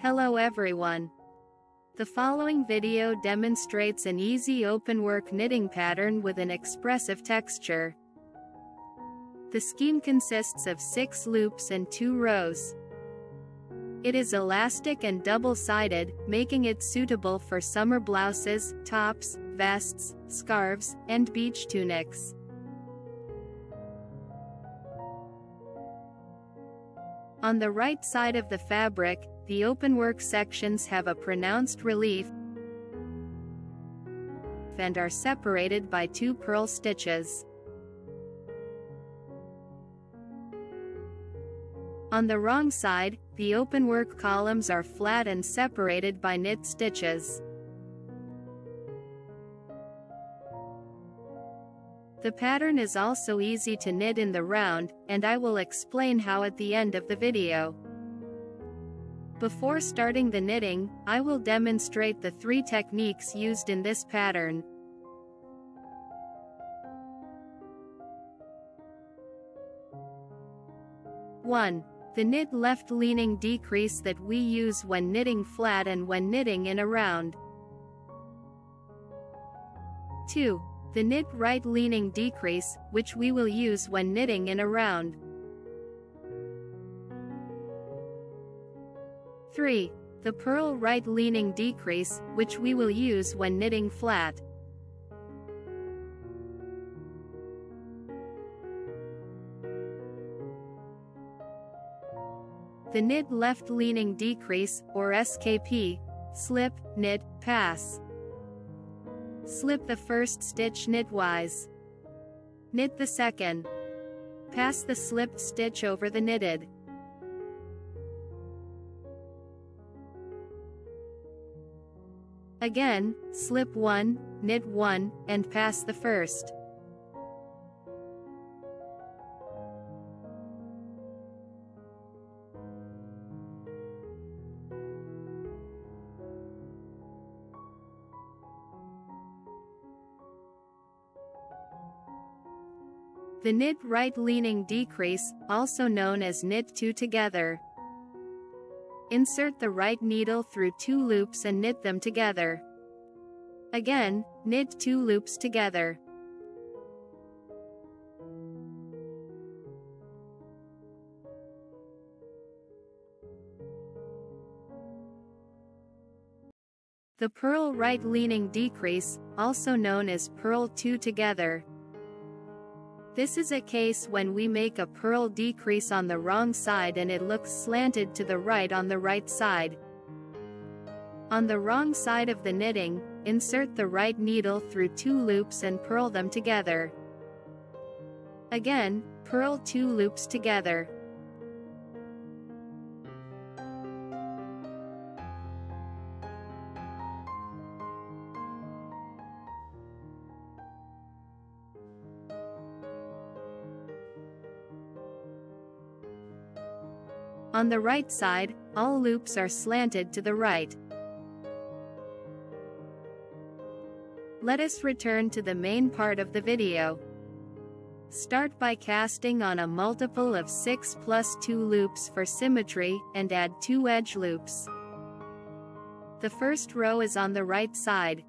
Hello everyone. The following video demonstrates an easy openwork knitting pattern with an expressive texture. The scheme consists of 6 loops and 2 rows. It is elastic and double-sided, making it suitable for summer blouses, tops, vests, scarves, and beach tunics. On the right side of the fabric, the openwork sections have a pronounced relief and are separated by 2 purl stitches. On the wrong side, the openwork columns are flat and separated by knit stitches. The pattern is also easy to knit in the round, and I will explain how at the end of the video. Before starting the knitting, I will demonstrate the 3 techniques used in this pattern. One. The knit left leaning decrease that we use when knitting flat and when knitting in a round. 2. The knit right leaning decrease, which we will use when knitting in a round. 3. The purl right leaning decrease, which we will use when knitting flat. The knit left leaning decrease, or SKP, slip, knit, pass. Slip the first stitch knitwise. Knit the second. Pass the slipped stitch over the knitted. Again, slip 1, knit 1, and pass the first. The knit right leaning decrease, also known as knit 2 together. Insert the right needle through 2 loops and knit them together. Again, knit 2 loops together. The purl right leaning decrease, also known as purl 2 together. This is a case when we make a purl decrease on the wrong side and it looks slanted to the right on the right side. On the wrong side of the knitting, insert the right needle through 2 loops and purl them together. Again, purl 2 loops together. On the right side, all loops are slanted to the right. Let us return to the main part of the video. Start by casting on a multiple of 6 plus 2 loops for symmetry, and add 2 edge loops. The first row is on the right side.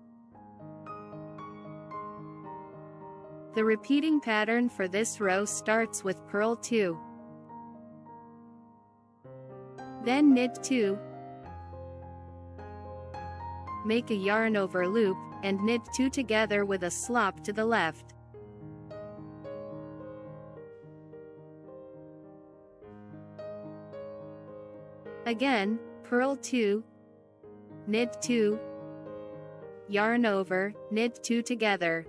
The repeating pattern for this row starts with purl 2. Then knit 2, make a yarn over loop, and knit 2 together with a slop to the left. Again, purl 2, knit 2, yarn over, knit 2 together.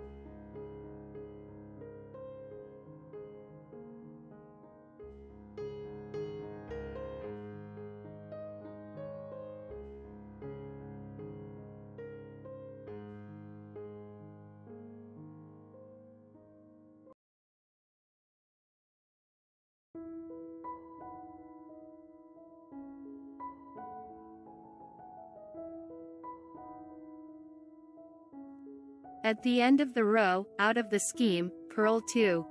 At the end of the row, out of the scheme, purl 2.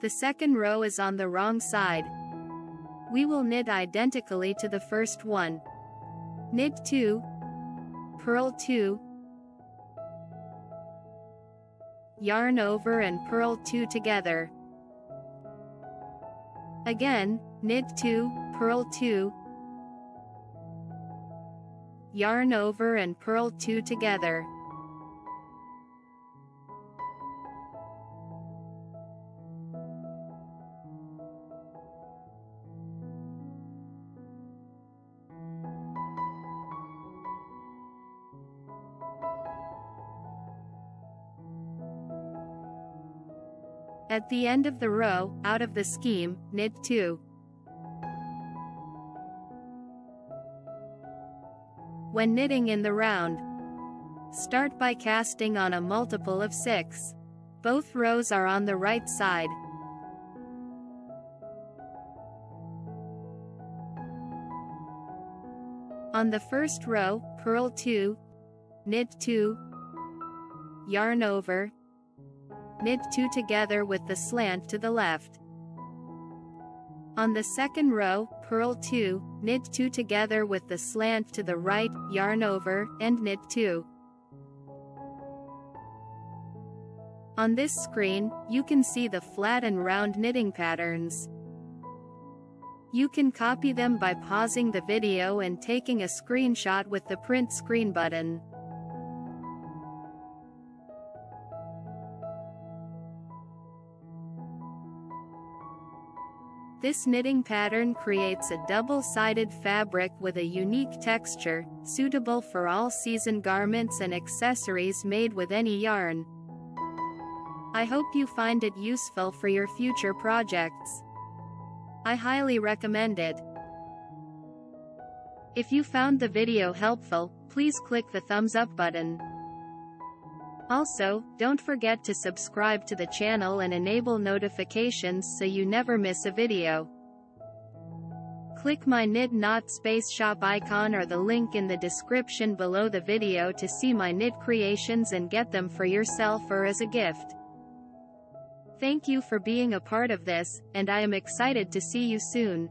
The second row is on the wrong side. We will knit identically to the first one. Knit 2, purl 2, yarn over and purl 2 together. Again, knit 2, purl 2, yarn over and purl 2 together. At the end of the row, out of the scheme, knit 2. When knitting in the round, start by casting on a multiple of 6. Both rows are on the right side. On the first row, purl 2, knit 2, yarn over, knit 2 together with the slant to the left. On the second row, purl 2, knit 2 together with the slant to the right, yarn over, and knit 2. On this screen, you can see the flat and round knitting patterns. You can copy them by pausing the video and taking a screenshot with the print screen button. This knitting pattern creates a double-sided fabric with a unique texture, suitable for all-season garments and accessories made with any yarn. I hope you find it useful for your future projects. I highly recommend it. If you found the video helpful, please click the thumbs up button. Also, don't forget to subscribe to the channel and enable notifications so you never miss a video. Click my Knit Knot Space Shop icon or the link in the description below the video to see my knit creations and get them for yourself or as a gift. Thank you for being a part of this, and I am excited to see you soon.